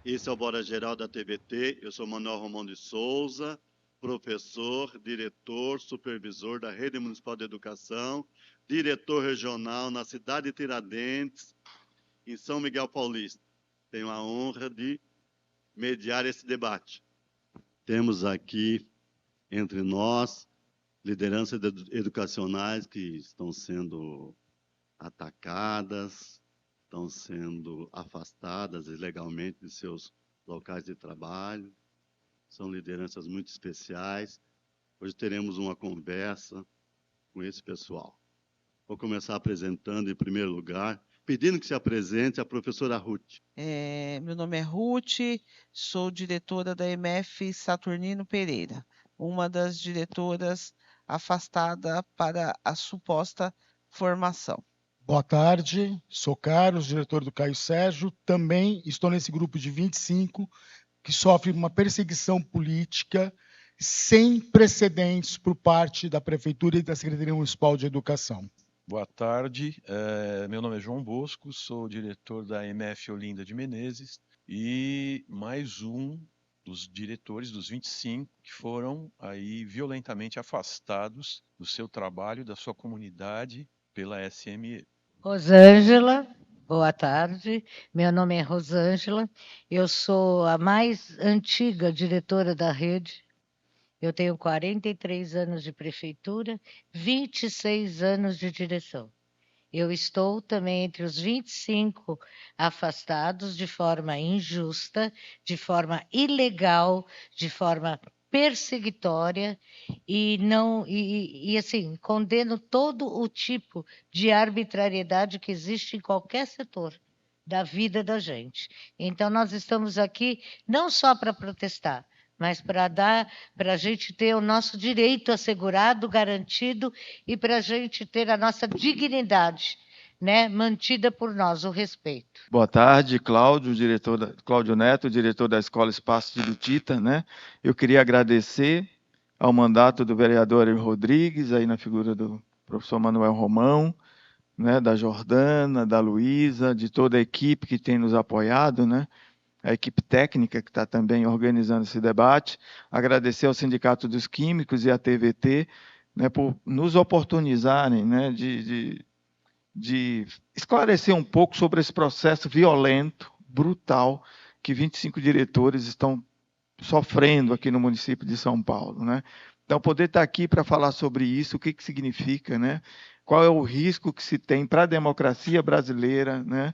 Esse é o Bora Geral da TVT. Eu sou Manuel Romão de Souza, professor, diretor, supervisor da Rede Municipal de Educação, diretor regional na cidade de Tiradentes, em São Miguel Paulista. Tenho a honra de mediar esse debate. Temos aqui entre nós lideranças educacionais que estão sendo atacadas, estão sendo afastadas ilegalmente de seus locais de trabalho. São lideranças muito especiais. Hoje teremos uma conversa com esse pessoal. Vou começar apresentando, em primeiro lugar, pedindo que se apresente a professora Ruth. Meu nome é Ruth, sou diretora da MF Saturnino Pereira, uma das diretoras afastada para a suposta formação. Boa tarde, sou Carlos, diretor do Caio Sérgio. Também estou nesse grupo de 25 que sofre uma perseguição política sem precedentes por parte da Prefeitura e da Secretaria Municipal de Educação. Boa tarde, meu nome é João Bosco, sou diretor da MF Olinda de Menezes e mais um dos diretores dos 25 que foram aí violentamente afastados do seu trabalho, da sua comunidade pela SME. Rosângela, boa tarde. Meu nome é Rosângela. Eu sou a mais antiga diretora da rede. Eu tenho 43 anos de prefeitura, 26 anos de direção. Eu estou também entre os 25 afastados de forma injusta, de forma ilegal, de forma perseguitória e assim condeno todo o tipo de arbitrariedade que existe em qualquer setor da vida da gente. Então nós estamos aqui não só para protestar, mas para a gente ter o nosso direito assegurado, garantido, e para a gente ter a nossa dignidade, né, mantida por nós, o respeito. Boa tarde, Cláudio Neto, diretor da Escola Espaço de Lutita, né? Eu queria agradecer ao mandato do vereador Rodrigues, aí na figura do professor Manuel Romão, né, da Jordana, da Luísa, de toda a equipe que tem nos apoiado, né? A equipe técnica que está também organizando esse debate, agradecer ao Sindicato dos Químicos e à TVT, né, por nos oportunizarem, né, de esclarecer um pouco sobre esse processo violento, brutal, que 25 diretores estão sofrendo aqui no município de São Paulo, né? Então, poder estar aqui para falar sobre isso, o que significa, né? Qual é o risco que se tem para a democracia brasileira, né?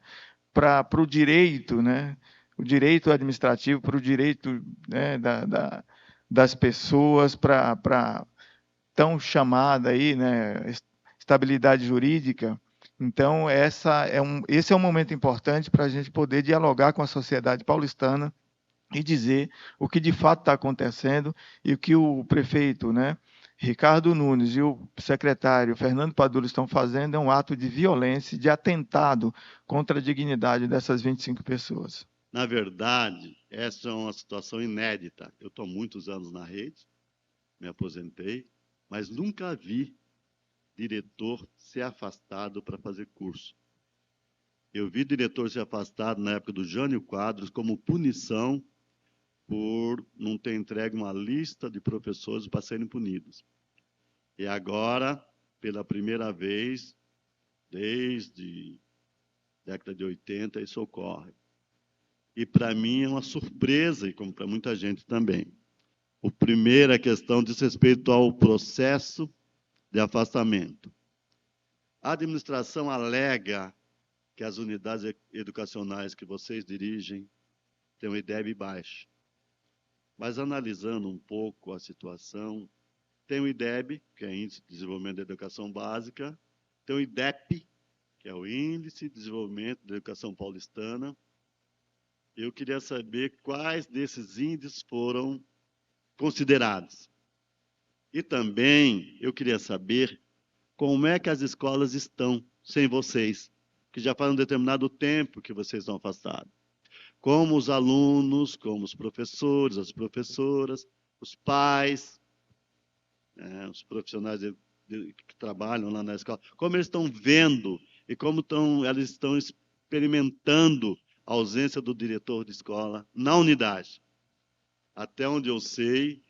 Para o direito, né? O direito administrativo, para o direito, né, das pessoas, para tão chamada aí, né, estabilidade jurídica. Então, esse é um momento importante para a gente poder dialogar com a sociedade paulistana e dizer o que de fato está acontecendo e o que o prefeito, né, Ricardo Nunes e o secretário Fernando Padula estão fazendo é um ato de violência, de atentado contra a dignidade dessas 25 pessoas. Na verdade, essa é uma situação inédita. Eu estou há muitos anos na rede, me aposentei, mas nunca vi diretor ser afastado para fazer curso. Eu vi diretor ser afastado na época do Jânio Quadros como punição por não ter entregue uma lista de professores para serem punidos. E agora, pela primeira vez, desde a década de 80, isso ocorre. E para mim é uma surpresa, e como para muita gente também. A primeira questão diz respeito ao processo de afastamento. A administração alega que as unidades educacionais que vocês dirigem têm um IDEB baixo. Mas analisando um pouco a situação, tem o IDEB, que é Índice de Desenvolvimento da Educação Básica, tem o IDEP, que é o Índice de Desenvolvimento da Educação Paulistana. Eu queria saber quais desses índices foram considerados. E também eu queria saber como é que as escolas estão sem vocês, que já faz um determinado tempo que vocês estão afastados. Como os alunos, como os professores, as professoras, os pais, os profissionais de que trabalham lá na escola, como eles estão vendo e como eles estão experimentando a ausência do diretor de escola na unidade. Até onde eu sei,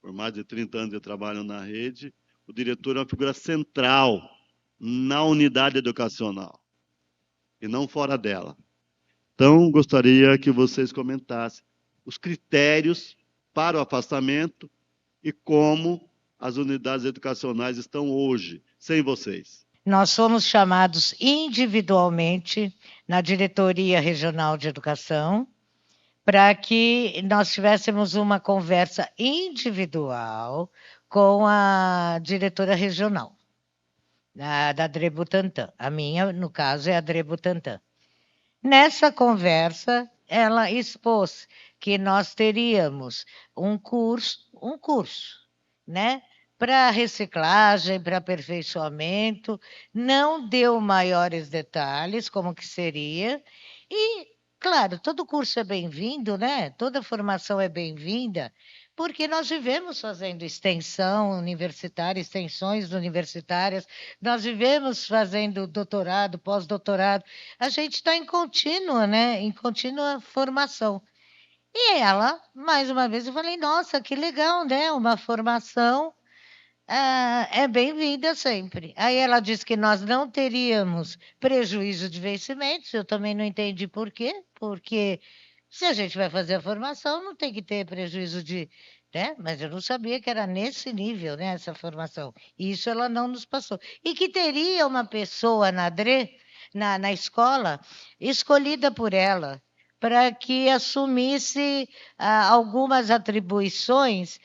por mais de 30 anos eu trabalho na rede, o diretor é uma figura central na unidade educacional e não fora dela. Então, gostaria que vocês comentassem os critérios para o afastamento e como as unidades educacionais estão hoje, sem vocês. Nós fomos chamados individualmente na Diretoria Regional de Educação para que nós tivéssemos uma conversa individual com a diretora regional da Adre Butantã. A minha, no caso, é a Adre Butantã. Nessa conversa, ela expôs que nós teríamos um curso, né, para reciclagem, para aperfeiçoamento, não deu maiores detalhes como que seria, e, claro, todo curso é bem-vindo, né? Toda formação é bem-vinda, porque nós vivemos fazendo extensão universitária, extensões universitárias, nós vivemos fazendo doutorado, pós-doutorado, a gente está em contínua, né? Em contínua formação. E ela, mais uma vez, eu falei, nossa, que legal, né? Uma formação é bem-vinda sempre. Aí ela disse que nós não teríamos prejuízo de vencimentos, eu também não entendi por quê, porque se a gente vai fazer a formação, não tem que ter prejuízo de... Né? Mas eu não sabia que era nesse nível, né, essa formação. E isso ela não nos passou. E que teria uma pessoa na escola escolhida por ela, para que assumisse algumas atribuições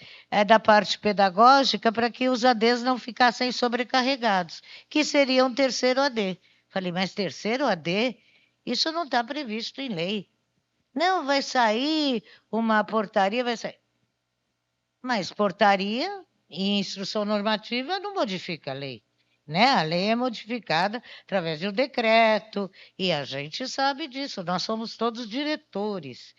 da parte pedagógica para que os ADs não ficassem sobrecarregados, que seria um terceiro AD. Falei, mas terceiro AD? Isso não está previsto em lei. Não, vai sair uma portaria, vai sair. Mas portaria e instrução normativa não modifica a lei. Né? A lei é modificada através de um decreto, e a gente sabe disso, nós somos todos diretores,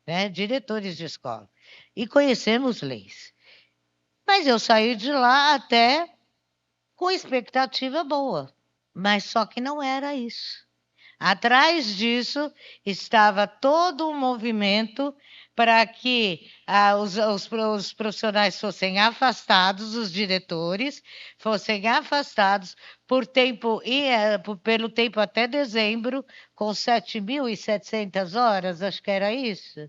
né? Diretores de escola, e conhecemos leis. Mas eu saí de lá até com expectativa boa, mas só que não era isso. Atrás disso estava todo um movimento para que os profissionais fossem afastados, os diretores fossem afastados pelo tempo até dezembro, com 7.700 horas, acho que era isso.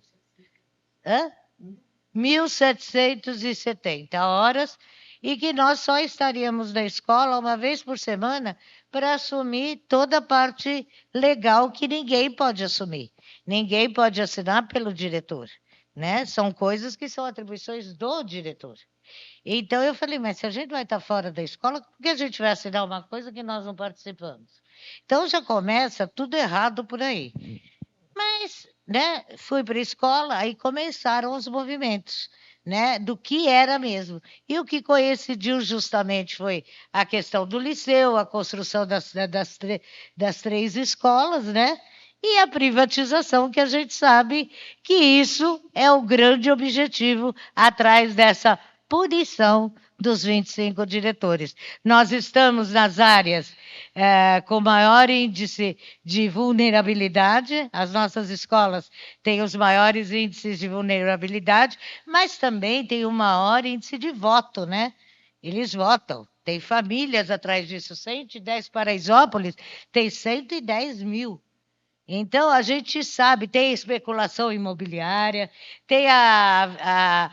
1.770 horas, e que nós só estaríamos na escola uma vez por semana para assumir toda a parte legal que ninguém pode assumir. Ninguém pode assinar pelo diretor, né? São coisas que são atribuições do diretor. Então, eu falei, mas se a gente vai estar fora da escola, por que a gente vai assinar uma coisa que nós não participamos? Então, já começa tudo errado por aí. Mas, né, fui para a escola, aí começaram os movimentos, né, do que era mesmo. E o que coincidiu justamente foi a questão do liceu, a construção das 3 escolas, né, e a privatização, que a gente sabe que isso é o grande objetivo atrás dessa punição dos 25 diretores. Nós estamos nas áreas com maior índice de vulnerabilidade, as nossas escolas têm os maiores índices de vulnerabilidade, mas também tem o maior índice de voto, né? Eles votam, tem famílias atrás disso, 110 Paraisópolis, tem 110 mil. Então, a gente sabe, tem especulação imobiliária, tem a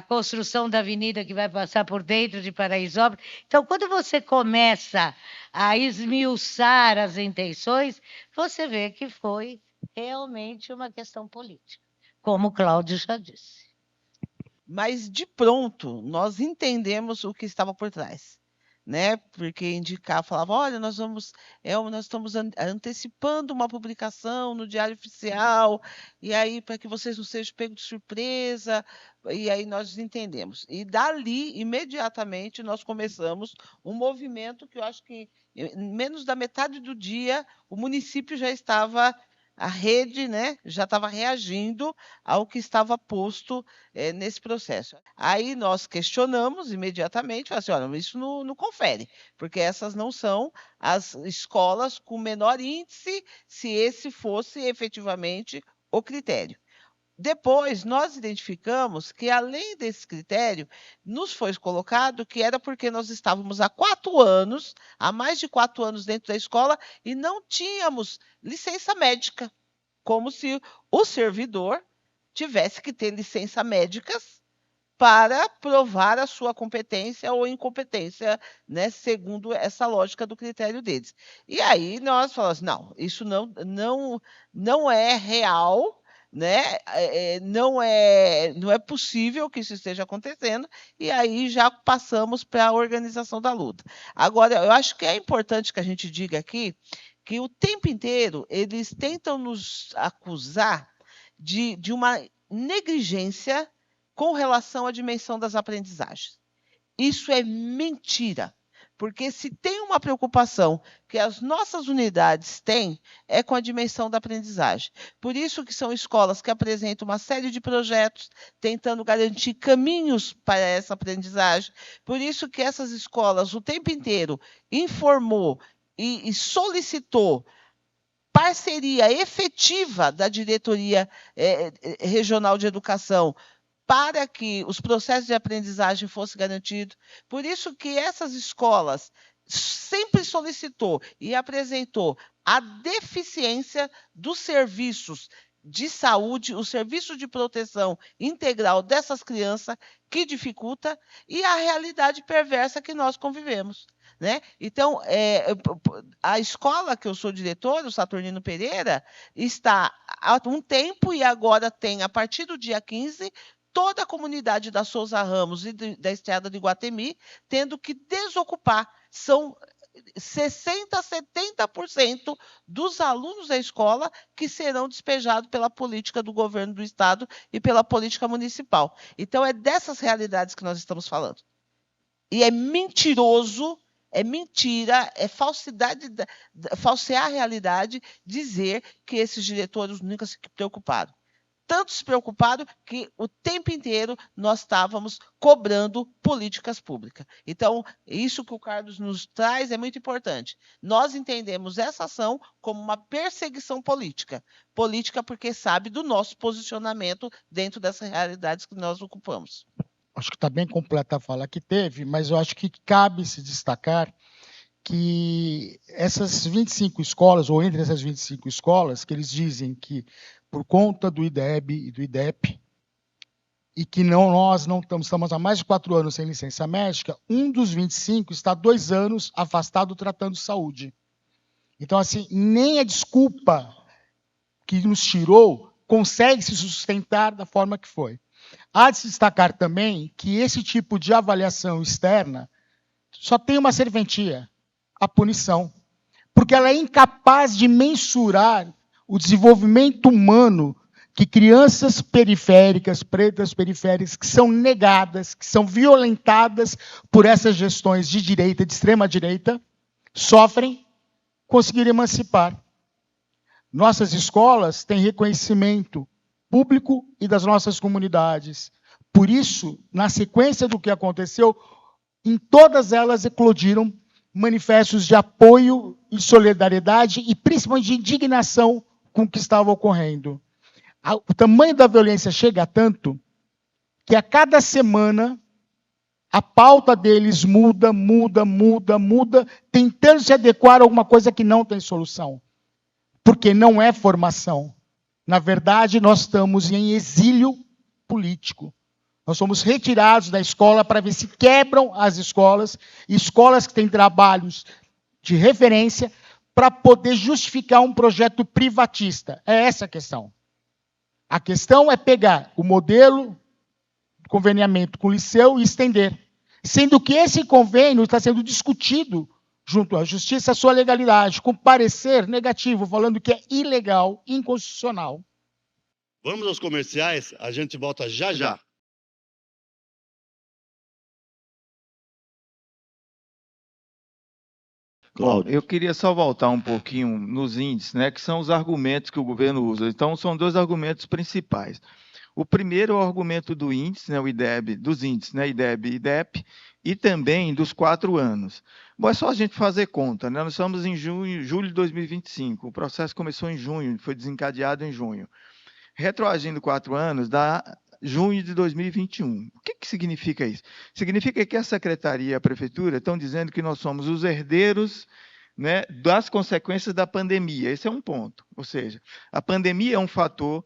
construção da avenida que vai passar por dentro de Paraisópolis. Então, quando você começa a esmiuçar as intenções, você vê que foi realmente uma questão política, como o Cláudio já disse. Mas, de pronto, nós entendemos o que estava por trás. Né? Porque falava, olha, nós estamos antecipando uma publicação no Diário Oficial, e aí para que vocês não sejam pegos de surpresa, e aí nós entendemos. E dali, imediatamente, nós começamos um movimento que eu acho que, em menos da metade do dia, o município já estava a rede, né, já estava reagindo ao que estava posto nesse processo. Aí nós questionamos imediatamente, falamos assim, olha, isso não confere, porque essas não são as escolas com menor índice, se esse fosse efetivamente o critério. Depois, nós identificamos que, além desse critério, nos foi colocado que era porque nós estávamos há 4 anos, há mais de 4 anos dentro da escola, e não tínhamos licença médica, como se o servidor tivesse que ter licença médicas para provar a sua competência ou incompetência, né, segundo essa lógica do critério deles. E aí nós falamos, não, isso não é real, né? Não é possível que isso esteja acontecendo, e aí já passamos para a organização da luta. Agora, eu acho que é importante que a gente diga aqui que o tempo inteiro eles tentam nos acusar de uma negligência com relação à dimensão das aprendizagens. Isso é mentira, porque se tem uma preocupação que as nossas unidades têm, é com a dimensão da aprendizagem. Por isso que são escolas que apresentam uma série de projetos tentando garantir caminhos para essa aprendizagem. Por isso que essas escolas o tempo inteiro informou e solicitou parceria efetiva da diretoria regional de educação para que os processos de aprendizagem fossem garantidos. Por isso que essas escolas sempre solicitou e apresentou a deficiência dos serviços de saúde, o serviço de proteção integral dessas crianças, que dificulta, e a realidade perversa que nós convivemos. Né? Então, a escola que eu sou diretor, o Saturnino Pereira, está há um tempo e agora tem, a partir do dia 15, toda a comunidade da Souza Ramos e da Estrada de Iguatemi tendo que desocupar. São 60% a 70% dos alunos da escola que serão despejados pela política do governo do estado e pela política municipal. Então, é dessas realidades que nós estamos falando. E é mentiroso, é mentira, é falsidade, falsear a realidade, dizer que esses diretores nunca se preocuparam. Tanto se preocuparam que o tempo inteiro nós estávamos cobrando políticas públicas. Então, isso que o Carlos nos traz é muito importante. Nós entendemos essa ação como uma perseguição política. Política porque sabe do nosso posicionamento dentro dessas realidades que nós ocupamos. Acho que está bem completa a fala que teve, mas eu acho que cabe se destacar que essas 25 escolas, ou entre essas 25 escolas, que eles dizem que por conta do IDEB e do IDEP, e que nós não estamos há mais de 4 anos sem licença médica, um dos 25 está há 2 anos afastado tratando saúde. Então, assim, nem a desculpa que nos tirou consegue se sustentar da forma que foi. Há de se destacar também que esse tipo de avaliação externa só tem uma serventia, a punição, porque ela é incapaz de mensurar o desenvolvimento humano que crianças periféricas, pretas periféricas, que são negadas, que são violentadas por essas gestões de direita, de extrema-direita, sofrem, conseguir emancipar. Nossas escolas têm reconhecimento público e das nossas comunidades. Por isso, na sequência do que aconteceu, em todas elas eclodiram manifestos de apoio e solidariedade e principalmente de indignação com o que estava ocorrendo. O tamanho da violência chega a tanto que a cada semana a pauta deles muda, tentando se adequar a alguma coisa que não tem solução. Porque não é formação. Na verdade, nós estamos em exílio político. Nós somos retirados da escola para ver se quebram as escolas que têm trabalhos de referência, para poder justificar um projeto privatista. É essa a questão. A questão é pegar o modelo de conveniamento com o liceu e estender. Sendo que esse convênio está sendo discutido junto à justiça a sua legalidade, com parecer negativo, falando que é ilegal, inconstitucional. Vamos aos comerciais, a gente volta já já. Bom, Cláudio. eu queria só voltar um pouquinho nos índices, né, que são os argumentos que o governo usa. Então, são dois argumentos principais. O primeiro é o argumento do índice, né, o IDEB, dos índices, né, IDEB e IDEP, e também dos 4 anos. Bom, é só a gente fazer conta, né? Nós estamos em julho de 2025, o processo começou em junho, foi desencadeado em junho. Retroagindo 4 anos, dá junho de 2021. O que significa isso? Significa que a Secretaria e a Prefeitura estão dizendo que nós somos os herdeiros, né, das consequências da pandemia. Esse é um ponto. Ou seja, a pandemia é um fator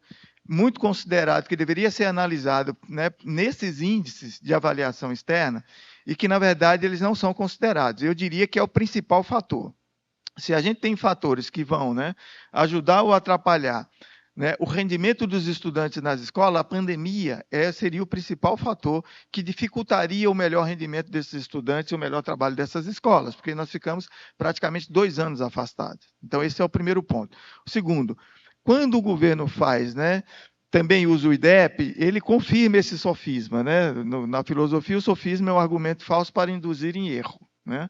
muito considerado, que deveria ser analisado, né, nesses índices de avaliação externa, e que, na verdade, eles não são considerados. Eu diria que é o principal fator. Se a gente tem fatores que vão, né, ajudar ou atrapalhar, né, o rendimento dos estudantes nas escolas, a pandemia seria o principal fator que dificultaria o melhor rendimento desses estudantes e o melhor trabalho dessas escolas, porque nós ficamos praticamente 2 anos afastados. Então, esse é o primeiro ponto. O segundo, quando o governo faz, né, também usa o IDEP, ele confirma esse sofisma, né? Na filosofia, o sofisma é um argumento falso para induzir em erro, né?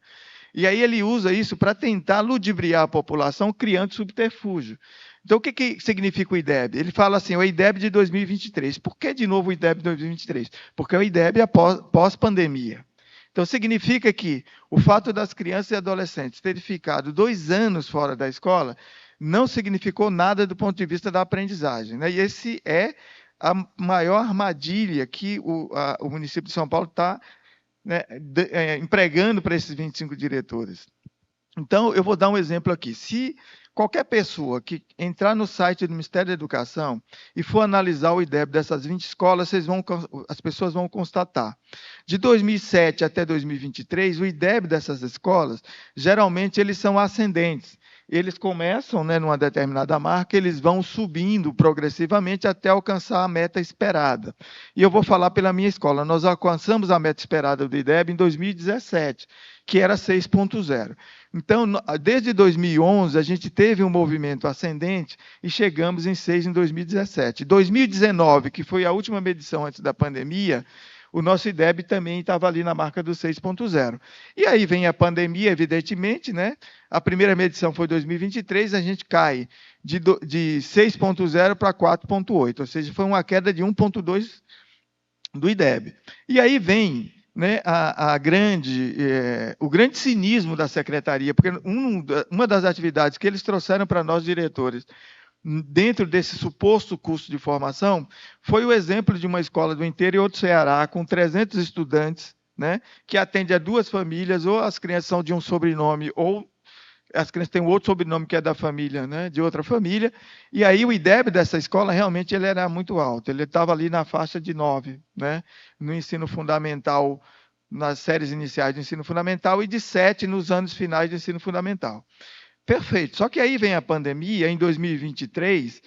E aí ele usa isso para tentar ludibriar a população, criando subterfúgio. Então, o que significa o IDEB? Ele fala assim, o IDEB de 2023. Por que, de novo, o IDEB de 2023? Porque o IDEB é pós-pandemia. Então, significa que o fato das crianças e adolescentes terem ficado 2 anos fora da escola não significou nada do ponto de vista da aprendizagem, né? E esse é a maior armadilha que o município de São Paulo está, né, empregando para esses 25 diretores. Então, eu vou dar um exemplo aqui. Se qualquer pessoa que entrar no site do Ministério da Educação e for analisar o IDEB dessas 20 escolas, as pessoas vão constatar. De 2007 até 2023, o IDEB dessas escolas, geralmente, eles são ascendentes. Eles começam, né, numa determinada marca, eles vão subindo progressivamente até alcançar a meta esperada. E eu vou falar pela minha escola. Nós alcançamos a meta esperada do IDEB em 2017, que era 6.0. Então, desde 2011, a gente teve um movimento ascendente e chegamos em 6 em 2017. 2019, que foi a última medição antes da pandemia, o nosso IDEB também estava ali na marca do 6.0. E aí vem a pandemia, evidentemente, né? A primeira medição foi 2023, a gente cai de 6.0 para 4.8, ou seja, foi uma queda de 1.2 do IDEB. E aí vem, né, o grande cinismo da secretaria, porque uma das atividades que eles trouxeram para nós, diretores, dentro desse suposto curso de formação, foi o exemplo de uma escola do interior do Ceará, com 300 estudantes, né, que atende a 2 famílias, ou as crianças são de um sobrenome, ou as crianças têm um outro sobrenome que é da família, né, de outra família, e aí o IDEB dessa escola, realmente, ele era muito alto, ele estava ali na faixa de 9, né, no ensino fundamental, nas séries iniciais do ensino fundamental, e de 7 nos anos finais do ensino fundamental. Perfeito. Só que aí vem a pandemia, em 2023,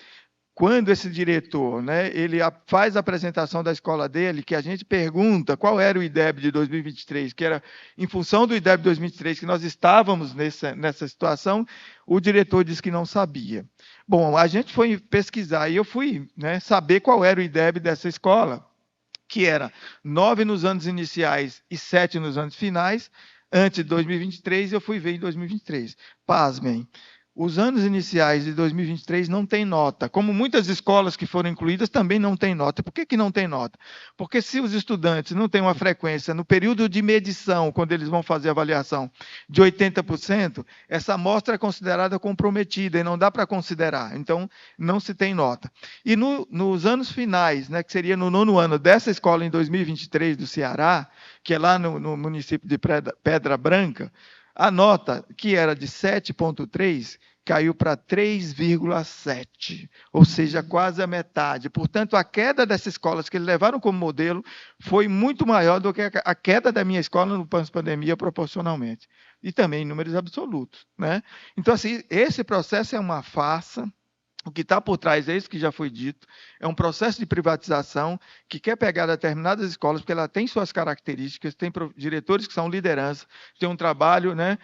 quando esse diretor, né, ele faz a apresentação da escola dele, que a gente pergunta qual era o IDEB de 2023, que era em função do IDEB de 2023 que nós estávamos nessa situação, o diretor disse que não sabia. Bom, a gente foi pesquisar e eu fui, né, saber qual era o IDEB dessa escola, que era 9 nos anos iniciais e 7 nos anos finais. Antes de 2023, eu fui ver em 2023. Pasmem, os anos iniciais de 2023 não tem nota. Como muitas escolas que foram incluídas também não tem nota. Por que não tem nota? Porque se os estudantes não têm uma frequência no período de medição, quando eles vão fazer a avaliação, de 80%, essa amostra é considerada comprometida e não dá para considerar. Então, não se tem nota. E nos anos finais, né, que seria no 9º ano dessa escola em 2023 do Ceará, que é lá no município de Pedra Branca, a nota, que era de 7,3, caiu para 3,7, ou seja, quase a metade. Portanto, a queda dessas escolas que eles levaram como modelo foi muito maior do que a queda da minha escola no pós-pandemia proporcionalmente. E também em números absolutos, né? Então, assim, esse processo é uma farsa. O que está por trás é isso que já foi dito, é um processo de privatização que quer pegar determinadas escolas, porque ela tem suas características, tem diretores que são liderança, tem um trabalho, né,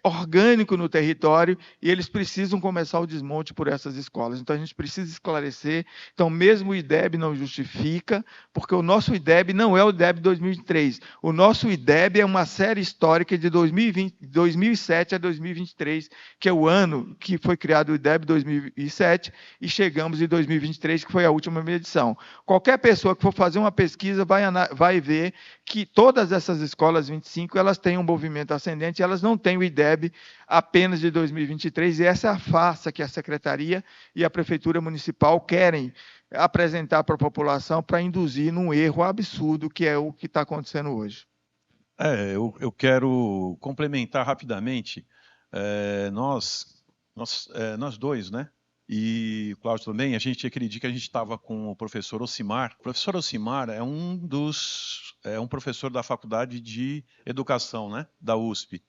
orgânico no território e eles precisam começar o desmonte por essas escolas. Então, a gente precisa esclarecer. Então, mesmo o IDEB não justifica, porque o nosso IDEB não é o IDEB 2023. O nosso IDEB é uma série histórica de 2007 a 2023, que é o ano que foi criado o IDEB 2007, e chegamos em 2023, que foi a última medição. Qualquer pessoa que for fazer uma pesquisa vai ver que todas essas escolas 25, elas têm um movimento ascendente, elas não têm o IDEB apenas de 2023, e essa é a farsa que a Secretaria e a Prefeitura Municipal querem apresentar para a população para induzir num erro absurdo, que é o que está acontecendo hoje. Eu quero complementar rapidamente. Nós dois, né? E o Cláudio também, a gente acredita que a gente estava com o professor Ocimar. O professor Ocimar é um professor da Faculdade de Educação, né, da USP.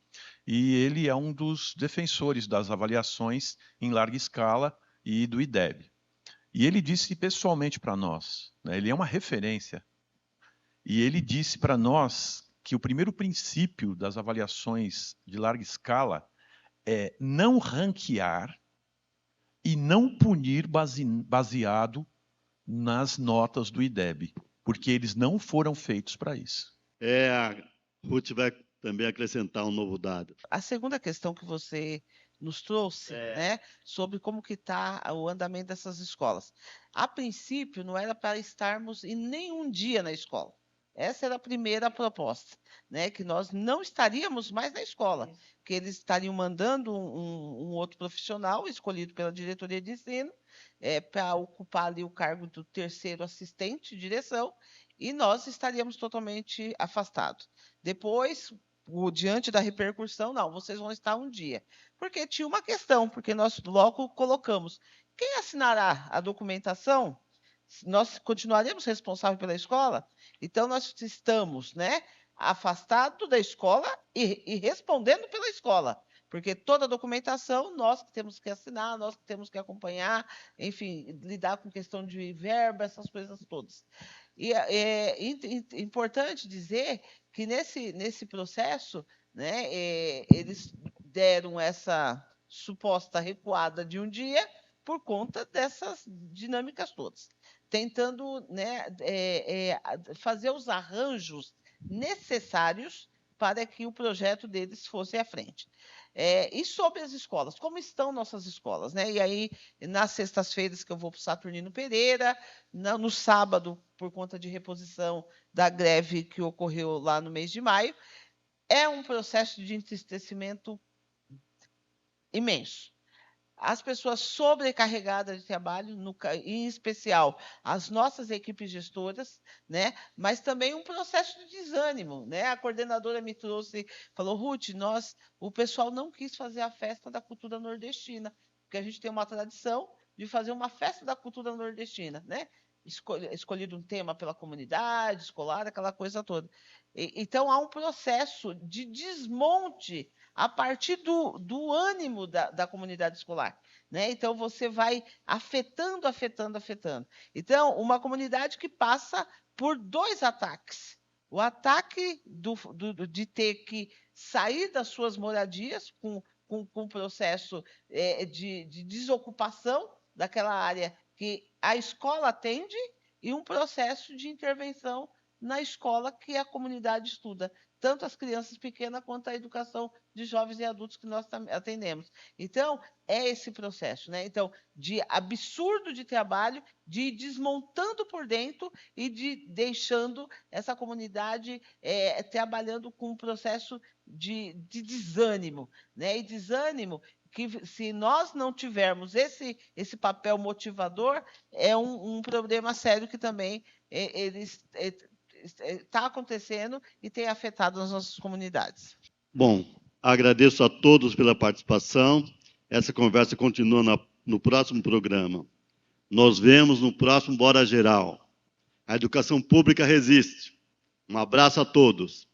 E ele é um dos defensores das avaliações em larga escala e do IDEB. E ele disse pessoalmente para nós, né, ele é uma referência, e ele disse para nós que o primeiro princípio das avaliações de larga escala é não ranquear e não punir baseado nas notas do IDEB, porque eles não foram feitos para isso. A Ruth vai também acrescentar um novo dado. A segunda questão que você nos trouxe, né, sobre como que está o andamento dessas escolas. A princípio, não era para estarmos em nenhum dia na escola. Essa era a primeira proposta, né, que nós não estaríamos mais na escola, que eles estariam mandando um outro profissional escolhido pela diretoria de ensino para ocupar ali o cargo do terceiro assistente de direção, e nós estaríamos totalmente afastados. Depois, diante da repercussão, não, vocês vão estar um dia. Porque tinha uma questão, porque nós logo colocamos, quem assinará a documentação? Nós continuaremos responsáveis pela escola? Então, nós estamos, né, afastados da escola e respondendo pela escola, porque toda a documentação nós que temos que assinar, nós que temos que acompanhar, enfim, lidar com questão de verba, essas coisas todas. E é importante dizer que nesse processo, né, eles deram essa suposta recuada de um dia por conta dessas dinâmicas todas, tentando, né, fazer os arranjos necessários para que o projeto deles fosse à frente. E sobre as escolas, como estão nossas escolas, né? E aí, nas sextas-feiras que eu vou para o Saturnino Pereira, no sábado, por conta de reposição da greve que ocorreu lá no mês de maio, é um processo de entristecimento imenso. As pessoas sobrecarregadas de trabalho, em especial as nossas equipes gestoras, né? Mas também um processo de desânimo, né? A coordenadora me trouxe, falou, Ruth, o pessoal não quis fazer a festa da cultura nordestina, porque a gente tem uma tradição de fazer uma festa da cultura nordestina, né? Escolhido um tema pela comunidade escolar, aquela coisa toda. Então, há um processo de desmonte a partir do ânimo da comunidade escolar, né? Então, você vai afetando. Então, uma comunidade que passa por dois ataques. O ataque de ter que sair das suas moradias com o processo de desocupação daquela área que a escola atende, e um processo de intervenção na escola que a comunidade estuda, tanto as crianças pequenas quanto a educação de jovens e adultos que nós atendemos. Então, é esse processo, né? Então, de absurdo de trabalho, de ir desmontando por dentro e de deixando essa comunidade trabalhando com um processo de desânimo, né? E desânimo que, se nós não tivermos esse papel motivador, é um problema sério que também está acontecendo e tem afetado as nossas comunidades. Bom, agradeço a todos pela participação. Essa conversa continua no próximo programa. Nos vemos no próximo Bora Geral. A educação pública resiste. Um abraço a todos.